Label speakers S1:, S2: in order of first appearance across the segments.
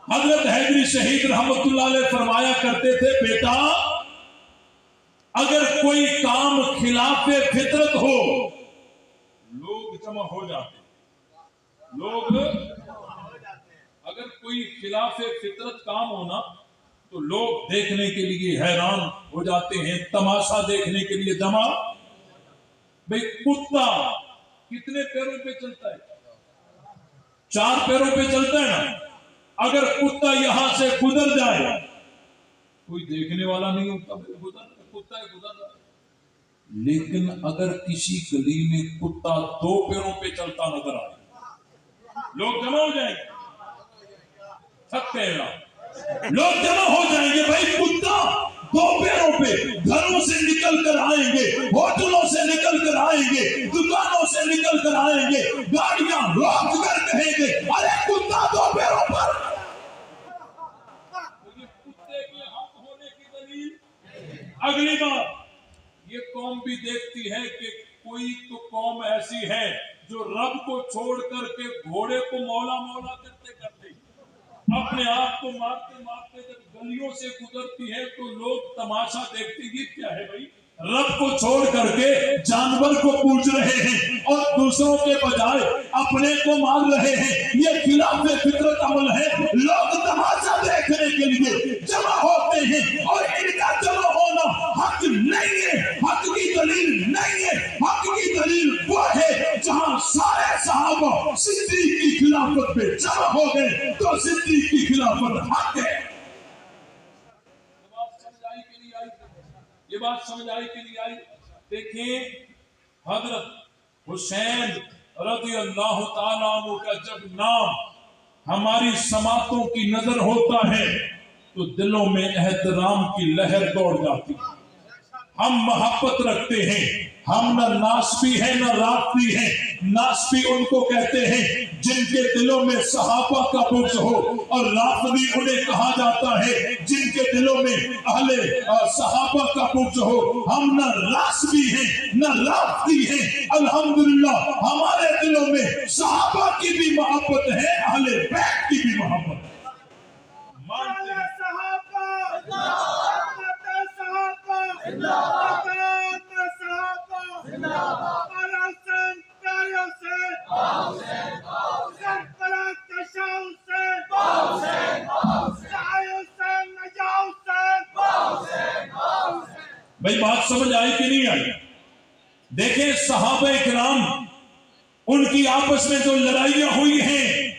S1: حضرت حیدری شہید رحمت اللہ علیہ فرمایا کرتے تھے بیٹا اگر کوئی کام خلاف فطرت ہو لوگ جمع ہو جاتے لوگ اگر کوئی خلاف فطرت کام ہونا تو لوگ دیکھنے کے لیے حیران ہو جاتے ہیں تماشا دیکھنے کے لیے جمع بھئی کتا کتنے پیروں پہ چلتا ہے 4 پیروں پہ چلتا ہے نا اگر کتا یہاں سے گزر جائے کوئی دیکھنے والا نہیں ہوتا کتا ہے گزر رہا ہے لیکن اگر کسی گلی میں کتا 2 پیروں پہ چلتا نظر آئے لوگ جمع ہو جائیں گے تھکتے ہیں لوگ جمع ہو جائیں گے بھائی کتا 2 پیروں پہ گھروں سے نکل کر آئیں گے ہوٹلوں سے نکل کر آئیں گے دکانوں سے نکل کر آئیں گے گاڑیاں روک کر کہیں گے ارے کتا 2 پیروں پر اگلی بار یہ قوم بھی دیکھتی ہے کہ کوئی تو قوم ایسی ہے جو رب کو چھوڑ کر کے گھوڑے کو مولا مولا کرتے کرتے اپنے آپ کو مارتے مارتے جب گلیوں سے گزرتی ہے تو لوگ تماشا دیکھتے یہ کیا ہے بھائی رب کو چھوڑ کر کے جانور کو پوج رہے ہیں اور دوسروں کے بجائے اپنے کو مار رہے ہیں یہ خلاف فطرت عمل ہے لوگ تماشا دیکھنے کے لیے جمع ہوتے ہیں اور ان کا جمع ہونا حق نہیں ہے حق کی دلیل نہیں ہے حق کی دلیل وہ ہے جہاں سارے صحابہ صدیق کی خلافت پہ جمع ہو گئے تو صدیق کی خلافت حق ہے یہ بات سمجھ آئی کہ نہیں آئی دیکھیں حضرت حسین رضی اللہ تعالیٰ عنہ کا جب نام ہماری سماعتوں کی نظر ہوتا ہے تو دلوں میں احترام کی لہر دوڑ جاتی ہے ہم محبت رکھتے ہیں ہم نہ ناسبی ہیں نہ رافضی ہیں ناسبی ان کو کہتے ہیں جن کے دلوں میں صحابہ کا بغض ہو اور رافضی انہیں کہا جاتا ہے جن کے دلوں میں اہل صحابہ کا بغض ہو ہم نہ ناسبی ہیں نہ رافضی ہیں الحمدللہ ہمارے دلوں میں صحابہ کی بھی محبت ہے اہل بیت کی بھی محبت مانتے ہیں بھائی بات سمجھ آئی کہ نہیں آئی دیکھیں صحابہ کرام ان کی آپس میں جو لڑائیاں ہوئی ہیں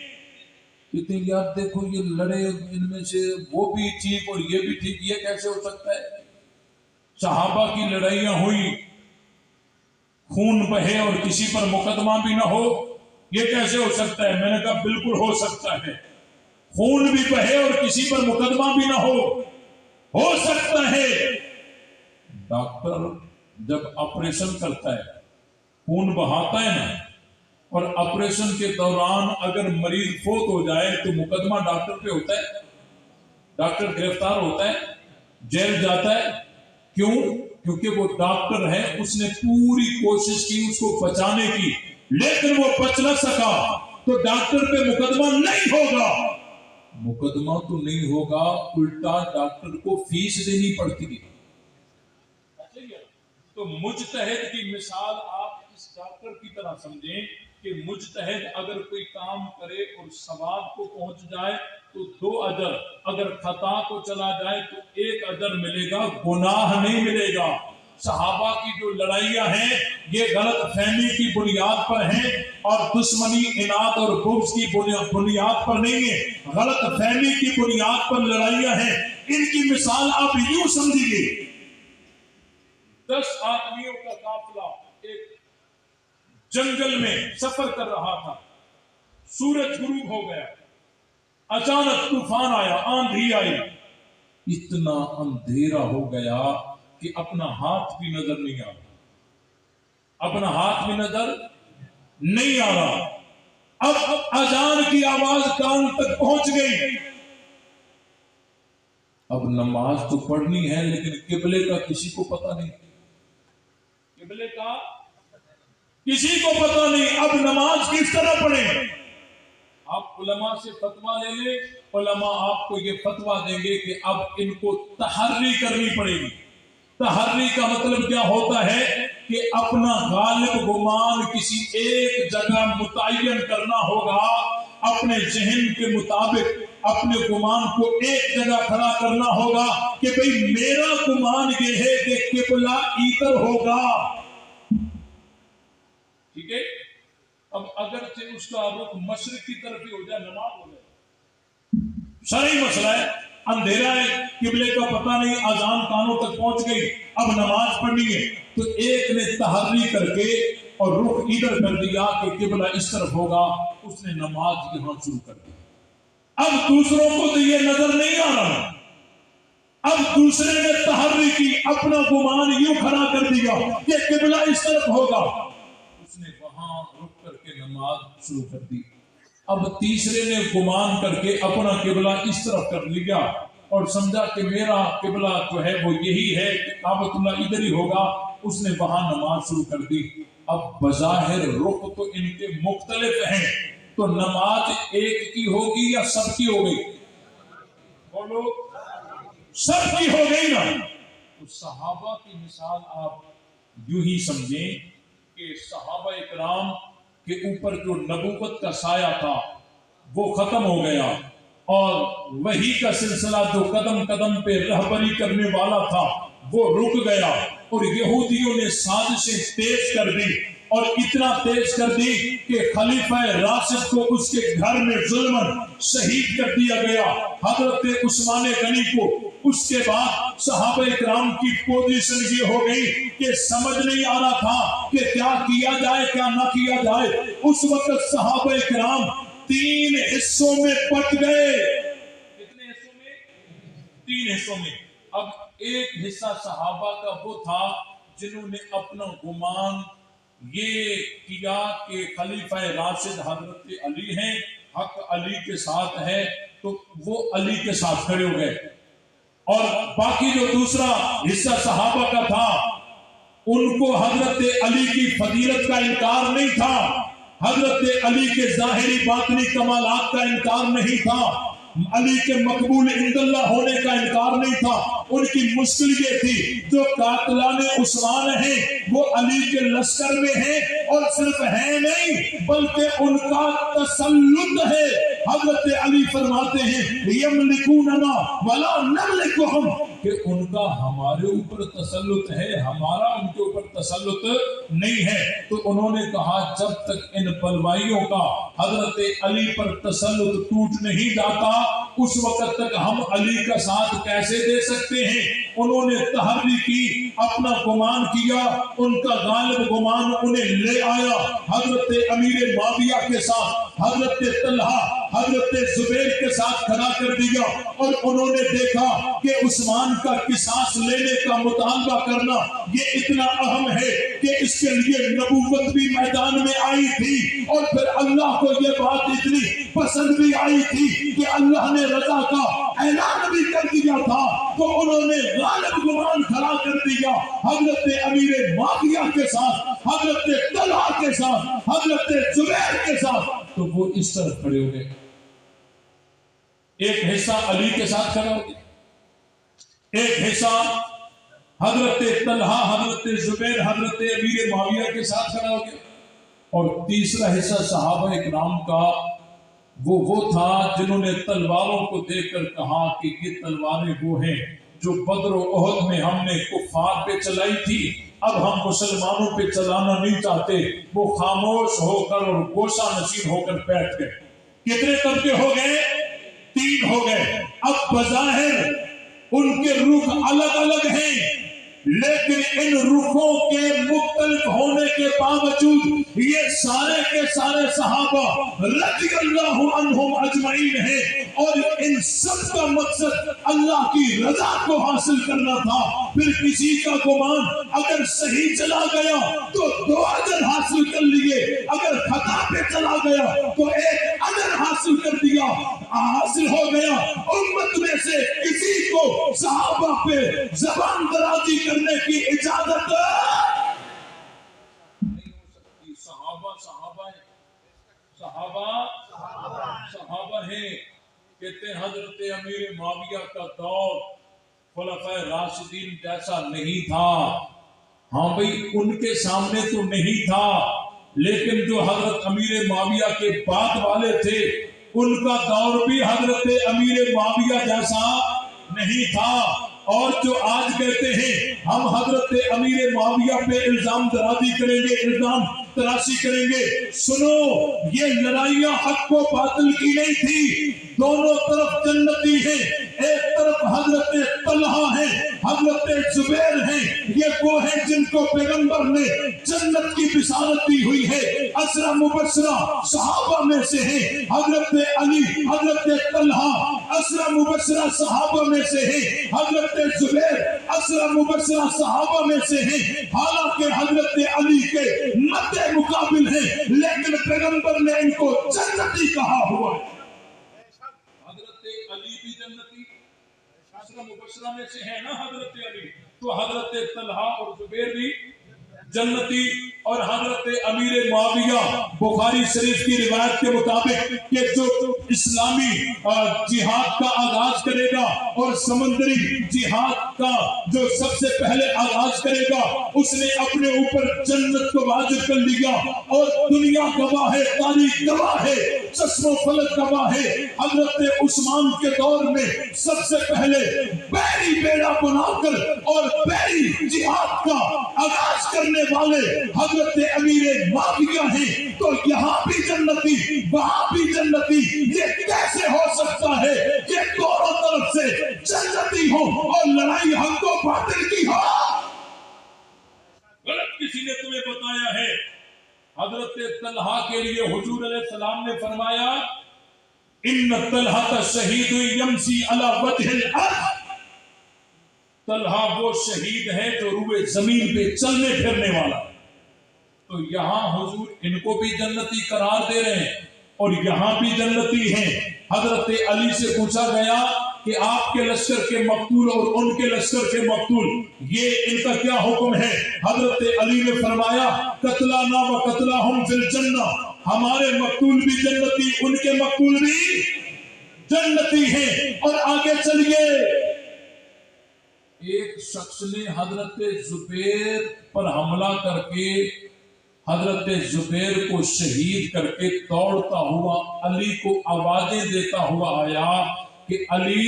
S1: کہتے ہیں یار دیکھو یہ لڑے ان میں سے وہ بھی ٹھیک اور یہ بھی ٹھیک یہ کیسے ہو سکتا ہے صحابہ کی لڑائیاں ہوئی خون بہے اور کسی پر مقدمہ بھی نہ ہو یہ کیسے ہو سکتا ہے میں نے کہا بالکل ہو سکتا ہے خون بھی بہے اور کسی پر مقدمہ بھی نہ ہو سکتا ہے ڈاکٹر جب آپریشن کرتا ہے خون بہاتا ہے نا اور آپریشن کے دوران اگر مریض فوت ہو جائے تو مقدمہ ڈاکٹر پہ ہوتا ہے ڈاکٹر گرفتار ہوتا ہے جیل جاتا ہے کیوں کیونکہ وہ ڈاکٹر ہے اس نے پوری کوشش کی اس کو بچانے کی لیکن وہ بچ نہ سکا تو ڈاکٹر پہ مقدمہ نہیں ہوگا مقدمہ تو نہیں ہوگا الٹا ڈاکٹر کو فیس دینی پڑتی ہے تو مجتہد کی مثال آپ اس ڈاکٹر کی طرح سمجھیں کہ مجتہد اگر کوئی کام کرے اور ثواب کو پہنچ جائے تو 2 اجر اگر خطا کو چلا جائے تو 1 اجر ملے گا گناہ نہیں ملے گا صحابہ کی جو لڑائیاں ہیں یہ غلط فہمی کی بنیاد پر ہیں اور دشمنی اناد اور بغض کی بنیاد پر نہیں ہے غلط فہمی کی بنیاد پر لڑائیاں ہیں ان کی مثال آپ یوں سمجھیے 10 آدمیوں کا قافلہ ایک جنگل میں سفر کر رہا تھا سورج غروب ہو گیا اچانک طوفان آیا آندھی آئی اتنا اندھیرا ہو گیا کہ اپنا ہاتھ بھی نظر نہیں آ رہا اپنا ہاتھ بھی نظر نہیں آ رہا اب اذان کی آواز کان تک پہنچ گئی اب نماز تو پڑھنی ہے لیکن قبلے کا کسی کو پتہ نہیں قبلے کا کسی کو پتہ نہیں اب نماز کس طرح پڑھیں آپ علماء سے فتویٰ لے لیں उलमा आपको ये फतवा देंगे कि अब इनको तहर्री करनी पड़ेगी। तहर्री का मतलब क्या होता है कि अपना गालिब गुमान किसी एक जगह मुतय्यन करना होगा, अपने जहन के मुताबिक अपने गुमान को एक जगह खड़ा करना होगा कि भाई मेरा गुमान ये है कि किबला इधर होगा। ठीक है, अब अगर से उसका रुख मशरिक की तरफ ही हो जाए, नमाज हो जाए, शरई मसला है, अंधेरा है, किबले का पता नहीं, अजान कानों तक पहुंच गई, अब नमाज पढ़नी है, तो एक ने तहर्री करके और रुख इधर कर दिया कि किबला इस तरफ होगा, उसने नमाज यहां शुरू कर दी। अब दूसरों को तो ये नजर नहीं आ रहा, अब दूसरे ने तहर्री की, अपना गुमान यूं खड़ा कर दिया कि किबला इस तरफ होगा, उसने वहां रुक करके नमाज शुरू कर दी। अब तीसरे ने गुमान करके अपना किबला इस तरफ कर लिया और समझा कि मेरा किबला जो है वो यही है, काबतुल्लाह इधर ही होगा, उसने वहां नमाज शुरू कर दी। अब बज़ाहिर रुख तो इनके मुख्तलिफ हैं, तो नमाज एक की होगी या सबकी हो गई? बोलो, सबकी हो गई ना। तो सहाबा की मिसाल आप यूं ही समझें कि सहाबा इकराम के ऊपर जो नबूवत का साया था वो खत्म हो गया और वही का सिलसिला जो कदम कदम पे रहबरी करने वाला था वो रुक गया और यहूदियों ने साजिशें तेज कर दी और इतना तेज कर दी कि खलीफा राशिद को उसके घर में जुल्मन शहीद कर दिया गया, हजरत उस्मान गनी को। उसके बाद सहाबा इकराम की पोजीशन ये हो गई कि समझ नहीं आ रहा था कि क्या किया जाए क्या ना किया जाए। उस वक्त सहाबा इकराम 3 हिस्सों में बट गए। कितने हिस्सों में? 3 हिस्सों में। अब एक हिस्सा सहाबा का वो था जिन्होंने अपना गुमान ये किया कि खलीफा राशिद हजरत अली हैं, हक अली के साथ है, तो वो अली के साथ खड़े हो गए। और बाकी जो दूसरा हिस्सा सहाबा का था उनको हजरत अली की फजीलत का इनकार नहीं था, हजरत अली के जाहिरी बातनी कमालात का इनकार नहीं था, अली के मकबूल इंदल्लाह होने का इनकार नहीं था। उनकी मुश्किल ये थी जो कातिलाने उस्मान हैं वो अली के लश्कर में हैं और सिर्फ है नहीं बल्कि उनका तसल्लुत है। हजरत अली फरमाते हैं यमलिकूनना वला नमलिकुहुम, कि उनका हमारे ऊपर तसल्लुत है, हमारा उनके ऊपर तसल्लुत नहीं है। तो उन्होंने कहा जब तक इन पलवाइयों का हजरत अली पर तसल्लुत टूट नहीं जाता उस वक्त तक हम अली का साथ कैसे दे सकते हैं। उन्होंने तहर्री की, अपना गुमान किया, उनका गालिब गुमान उन्हें ले आया हजरत अमीर माविया के साथ, हजरत तलहा हजरत जुबैर के साथ खड़ा कर दिया और उन्होंने देखा कि उस्मान का किसास लेने का मुतालबा करना ये इतना अहम है कि इसके लिए नबूवत भी मैदान में आई थी और फिर अल्लाह को ये बात इतनी पसंद भी आई थी कि अल्लाह ने रजा का ऐलान भी कर दिया था। तो उन्होंने गालिब गुमान खड़ा कर दिया हजरत अमीर माविया के साथ, हजरत तलहा के साथ, हजरत जुबैर के साथ। तो वो इस तरफ खड़े हो गए, एक हिस्सा अली के साथ खड़ा हो गया, एक हिस्सा हजरत तलहा हजरत जुबैर हजरत अमीर माविया के साथ खड़ा हो गया और तीसरा हिस्सा सहाबा इकराम का वो था जिन्होंने तलवारों को देखकर कहा कि ये तलवारें वो हैं जो बद्र और ओहद में हमने कुफार पे चलाई थी, अब हम मुसलमानों पे चलाना नहीं चाहते। वो खामोश होकर और गोशा नशीन होकर बैठ गए। कितने तबके हो गए? 3 हो गए। अब बज़ाहिर उनके रुख अलग अलग हैं लेकिन इन रुखों के मुख्तलिफ होने के बावजूद ये सारे के सारे सहाबा रज़ियल्लाहु अन्हुम अजमईन हैं और इन सब का मकसद अल्लाह की रजा को हासिल करना था। फिर किसी का गुमान अगर सही चला गया तो 2 अजर हासिल कर लिए, अगर खता पे चला गया तो 1 अजर हासिल कर दिया, हासिल हो गया। उम्मत में से किसी को सहाबा पे ज़बान दराजी करने की इजाजत नहीं हो सकती। सहाबा सहाबा है, सहाबा सहाबा है कि کہتے ہیں حضرت امیر معاویہ کا دور خلفائے راشدین جیسا نہیں تھا. ہاں بھئی ان کے سامنے تو نہیں تھا، لیکن جو حضرت امیر معاویہ کے بعد والے تھے ان کا دور بھی حضرت امیر معاویہ جیسا نہیں تھا. اور جو آج کہتے ہیں ہم حضرت امیر معاویہ پہ الزام درازی کریں گے، الزام تراشی کریں گے، سنو یہ لڑائیاں حق و باطل کی نہیں تھی، دونوں طرف جنتی ہیں. ایک طرف حضرت طلحہ ہیں، حضرت زبیر ہیں، یہ وہ ہیں جن کو پیغمبر نے جنت کی بشارت دی ہوئی ہے، عشرہ مبشرہ صحابہ میں سے ہیں. حضرت علی، حضرت طلحہ عشرہ مبشرہ صحابہ میں سے ہیں، حضرت زبیر عشرہ مبشرہ صحابہ میں سے ہیں. حالانکہ حضرت علی کے مد مقابل ہیں، لیکن پیغمبر نے ان کو جنتی کہا ہوا ہے. حضرت علی بھی جنتی عشرہ مبشرہ میں سے ہیں نا حضرت علی، تو حضرت طلحہ اور زبیر بھی جنتی. اور حضرت امیر معاویہ بخاری شریف کی روایت کے مطابق کہ جو اسلامی جہاد کا آغاز کرے گا اور سمندری جہاد کا جو سب سے پہلے آغاز کرے گا اس نے اپنے اوپر جنت کو واجب کر لیا. اور دنیا گواہ ہے، تاریخ گواہ ہے، چشم و فلک گواہ ہے، حضرت عثمان کے دور میں سب سے پہلے بحری بیڑا بنا کر اور بحری جہاد کا آغاز کرنے والے حضرت امیر معاویہ ہیں. تو یہاں بھی جنتی وہاں بھی جنتی، یہ کیسے ہو سکتا ہے؟ یہ دونوں طرف سے جنتی ہو اور لڑائی حق و باطل کی ہو. غلط کسی نے تمہیں بتایا ہے. حضرت طلحہ کے لیے حضور علیہ السلام نے فرمایا ان طلحہ شہید یمشی علی وجہ الارض، طلحہ وہ شہید ہے جو روئے زمین پہ چلنے پھرنے والا. تو یہاں حضور ان کو بھی جنتی قرار دے رہے ہیں اور یہاں بھی جنتی ہیں. حضرت علی سے پوچھا گیا کہ آپ کے لشکر کے مقتول اور ان کے لشکر کے مقتول یہ ان کا کیا حکم ہے؟ حضرت علی نے فرمایا قتلانا و قتلاہم فی الجنہ، ہمارے مقتول بھی جنتی، ان کے مقتول بھی جنتی ہیں. اور آگے چلیے، ایک شخص نے حضرت زبیر پر حملہ کر کے حضرت زبیر کو شہید کر کے دوڑتا ہوا علی کو آوازیں دیتا ہوا آیا کہ علی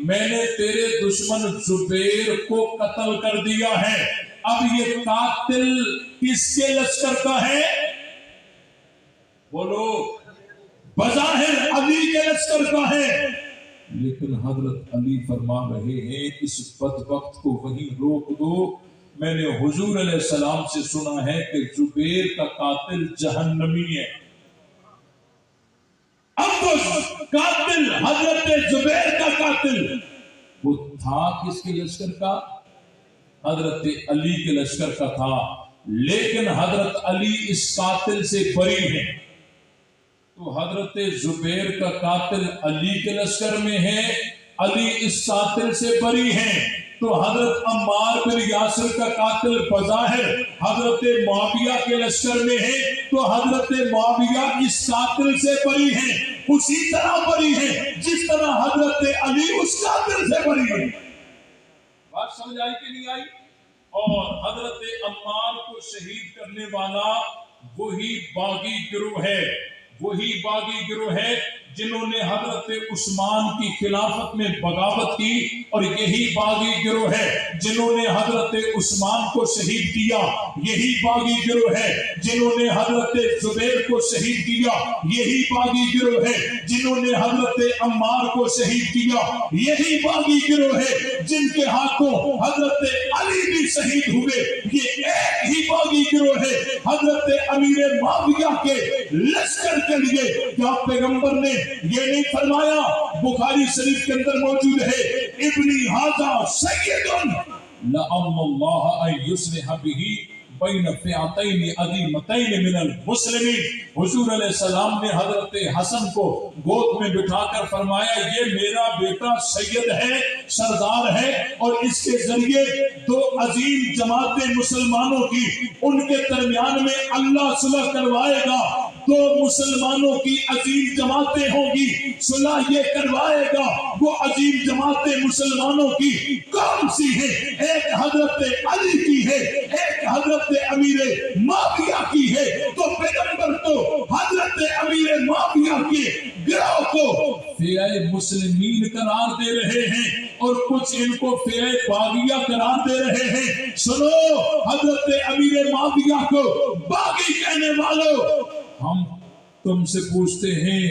S1: میں نے تیرے دشمن زبیر کو قتل کر دیا ہے. اب یہ قاتل کس کے لشکر کا ہے؟ بولو. بظاہر علی کے لشکر کا ہے، لیکن حضرت علی فرما رہے ہیں اس بدبخت کو وہیں روک دو. میں نے حضور علیہ السلام سے سنا ہے کہ زبیر کا قاتل جہنمی ہے. اب وہ قاتل حضرت زبیر کا قاتل وہ تھا کس کے لشکر کا؟ حضرت علی کے لشکر کا تھا. لیکن حضرت علی اس قاتل سے بری ہیں. تو حضرت زبیر کا قاتل علی کے لشکر میں ہے، علی اس قاتل سے بری ہیں. تو حضرت عمار بن یاسر کا قاتل بظاہر حضرت معاویہ کے لشکر میں ہے، تو حضرت معاویہ اس قاتل سے بری ہیں، اسی طرح بری ہیں جس طرح حضرت علی اس قاتل سے بری ہیں. بات سمجھ آئی کہ نہیں آئی؟ اور حضرت عمار کو شہید کرنے والا وہی باغی گروہ ہے، وہی باغی گروہ ہے جنہوں نے حضرت عثمان کی خلافت میں بغاوت کی، اور یہی باغی گروہ ہے جنہوں نے حضرت عثمان کو شہید کیا. یہی باغی گروہ ہے جنہوں نے حضرت زبیر کو شہید کیا. یہی باغی گروہ ہے جنہوں نے حضرت عمار کو شہید کیا. یہی باغی گروہ ہے جن کے ہاتھوں حضرت علی بھی شہید ہوئے. یہ ایک ہی باغی گروہ ہے حضرت امیر معاویہ کے لشکر کے لیے. کیا پیغمبر نے یہ نہیں فرمایا؟ بخاری شریف کے اندر موجود ہے ابنی ھذا سید لعل اللہ ان یصلح بہ بین فئتین عظیمتین من المسلمین. حضور علیہ السلام نے حضرت حسن کو گود میں بٹھا کر فرمایا یہ میرا بیٹا سید ہے، سردار ہے، اور اس کے ذریعے دو عظیم جماعتیں مسلمانوں کی ان کے درمیان میں اللہ صلح کروائے گا. दो मुसलमानों की अजीम जमातें होंगी, सुलह ये करवाएगा। वो अजीम जमातें मुसलमानों की कौन सी है? एक हजरत अली की है, एक हजरत अमीर माविया की है। तो पैगंबर तो हजरत अमीर माविया के गिरोह को फिए मुस्लिमीन करार दे रहे हैं और कुछ इनको फिए बागिया करार दे रहे हैं। सुनो, हजरत अमीर माविया को बागी कहने वालों, हम तुमसे पूछते हैं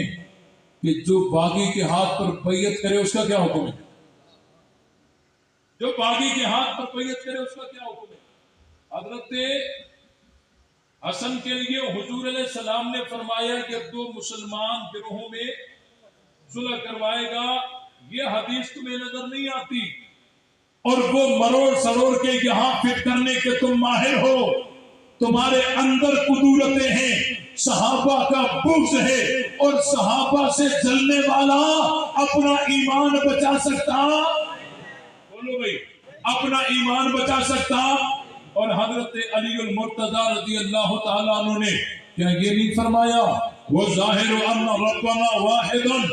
S1: कि जो बागी के हाथ पर बैयत करे उसका क्या हुक्म है? जो बागी के हाथ पर बैयत करे उसका क्या हुक्म है? हजरत हसन के लिए हुजूर अलैहि सलाम ने फरमाया कि दो मुसलमान गिरोहों में सुलह करवाएगा। ये हदीस तुम्हें नजर नहीं आती और वो मरोड़ सरोड़ के यहां फिट करने के तुम माहिर हो। तुम्हारे अंदर कुदूरतें हैं, सहाबा का बुग़्ज़ है और सहाबा से जलने वाला अपना ईमान बचा सकता, बोलो भाई, अपना ईमान बचा सकता। और हजरत अली उल मुर्तज़ा रज़ी अल्लाह तआला अन्हु ने क्या ये नहीं फरमाया, वो ज़ाहिर अन्ना रब्बना वाहिदुन?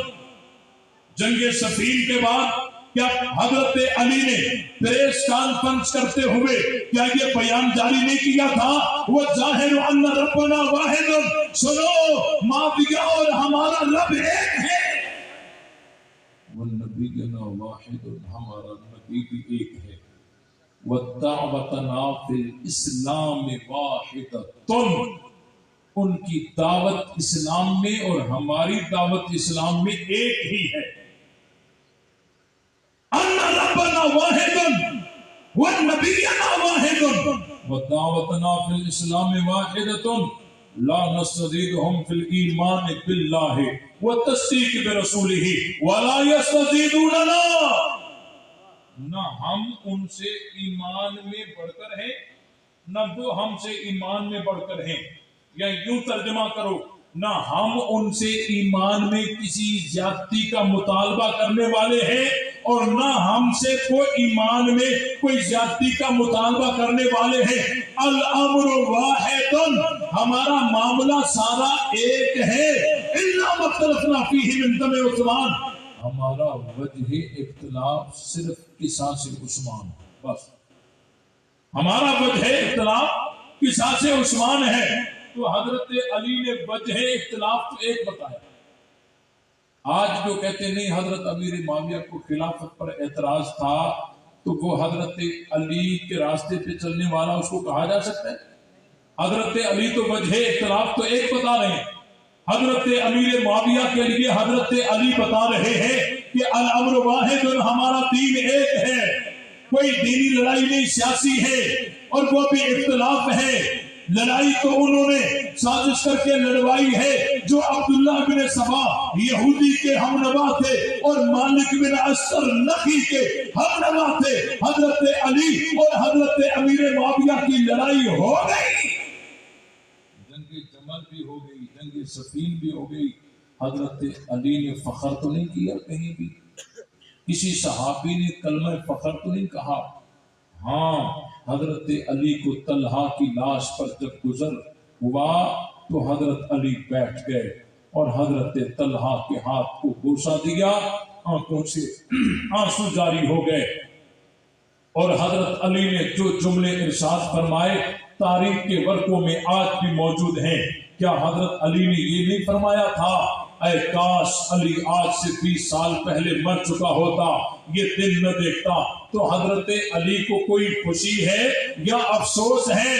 S1: जंगे सफीन के बाद क्या हजरत अली ने प्रेस कॉन्फ्रेंस करते हुए क्या ये बयान जारी नहीं किया था, वो ज़ाहिर अन्ना रब्बना वाहिदुन? सुनो, माविया और हमारा रब एक है। वो नबी ना वाहिदुन, हमारा नबी भी एक है। वद्दावतना फिल इस्लाम वाहिदतुन, उनकी दावत इस्लाम में और हमारी दावत इस्लाम में एक ही है। अन्ना रब्बना वाहिदुन व नबियना वाहिदुन व दावतना फिल इस्लाम वाहिदतुन ला नस्तज़ीदुहुम फिल ईमान बिल्लाहि व तस्दीक़ बिरसूलिहि व ला यस्तज़ीदूनना। न हम उनसे ईमान में बढ़कर हैं, न वो हमसे ईमान में बढ़कर हैं। या यूं तर्जमा करो, न हम उनसे ईमान में किसी ज्यादती का मुतालबा करने वाले हैं और न हमसे कोई ईमान में कोई ज्यादती का मुतालबा करने वाले हैं। अल अम्रु वाहिदुन, हमारा मामला सारा एक है। इल्ला मख्तलफना फीहि मिन दम उस्मान, हमारा वजह इख्तिलाफ सिर्फ किसास उस्मान, बस हमारा वजह इख्तिलाफ किसास उस्मान है। तो हजरत अली ने वजह इख्तिलाफ तो एक बताया। आज जो कहते नहीं हजरत अमीर माविया को खिलाफत पर एतराज था, तो वो हजरत अली के रास्ते पे चलने वाला उसको कहा जा सकता है? हजरत अली तो वजह इख्तिलाफ तो एक बता रहे हैं। हजरत अमीर माविया के लिए हजरत अली बता रहे हैं कि अल अम्र वाहिदुन, हमारा दीन एक है। कोई दीनी लड़ाई नहीं, सियासी है और वो भी इख्तिलाफ है। लड़ाई तो उन्होंने साजिश करके लड़वाई है जो अब्दुल्ला बिन सबा यहूदी के हमनवा थे और मालिक बिन असर नखी के हमनवा थे। हजरत अली और हजरत अमीर माविया की लड़ाई हो गई, जंग जमल भी हो गई, जंग सफीन भी हो गई। हजरत अली ने फखर तो नहीं किया कहीं भी, किसी सहाबी ने कलमा फखर तो नहीं कहा। हाँ, हजरत अली को तलहा की लाश पर जब गुजर हुआ तो हजरत अली बैठ गए और हजरत तलहा के हाथ को बोसा दिया, आंखों से आंसू जारी हो गए। और हजरत अली ने जो जुमले इरशाद फरमाए तारीख के वर्कों में आज भी मौजूद हैं। क्या हजरत अली ने ये नहीं फरमाया था, ऐ काश अली आज से 20 साल पहले मर चुका होता, ये दिन न देखता। तो हजरत अली को कोई खुशी है या अफसोस है?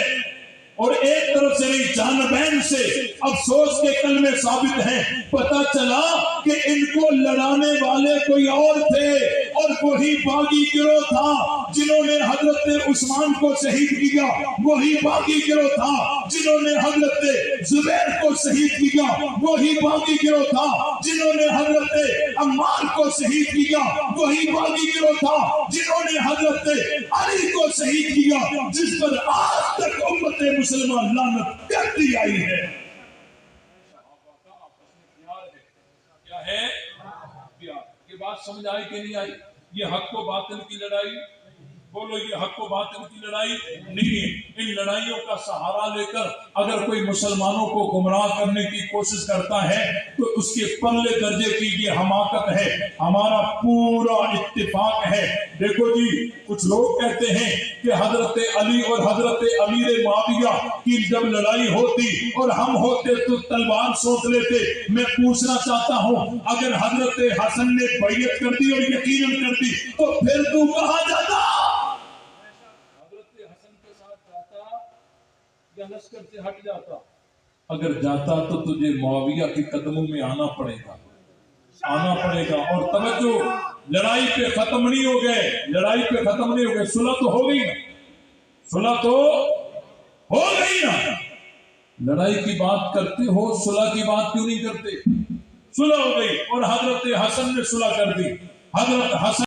S1: और एक तरफ से नहीं, जानबैन से अफसोस के कलमे साबित हैं। पता चला कि इनको लड़ाने वाले कोई और थे और वही बागी गिरोह था जिन्होंने हजरत उस्मान को शहीद किया, वही बागी गिरोह था जिन्होंने हजरत जुबैर को शहीद किया, वही बागी गिरोह था जिन्होंने हजरत अम्मार को शहीद किया, वही बागी गिरोह था जिन्होंने हजरत अली को शहीद किया, जिस पर आज तक उम्मत मुसलमान लानत करती आई है। क्या है प्यार? ये बात समझ आई कि नहीं आई? ये हक को बातिल की लड़ाई बोलो ये हक व बातिल की लड़ाई नहीं है। इन लड़ाइयों का सहारा लेकर अगर कोई मुसलमानों को गुमराह करने की कोशिश करता है तो उसके परले दर्जे की ये हमाकत है। हमारा पूरा इत्तेफाक है। देखो जी, कुछ लोग कहते हैं कि हजरत अली और हजरत अमीर मुआविया की जब लड़ाई होती और हम होते तो तलवार सोच लेते। मैं पूछना चाहता हूं, अगर हजरत हसन ने बैयत कर दी और यकीनन कर दी तो फिर तू कहां जाता? हजरत हसन के साथ जाता या लश्कर से हट जाता? अगर जाता तो तुझे मुआविया के कदमों में आना पड़ेगा, आना पड़ेगा। और तवज्जो, लड़ाई पे खत्म नहीं हो गए, लड़ाई पे खत्म नहीं हो गए, सुलह तो हो गई ना, सुलह तो हो गई ना। लड़ाई की बात करते हो, सुलह की बात क्यों नहीं करते? सुलह हो गई और हजरत हसन ने सुलह कर दी। हजरत हसन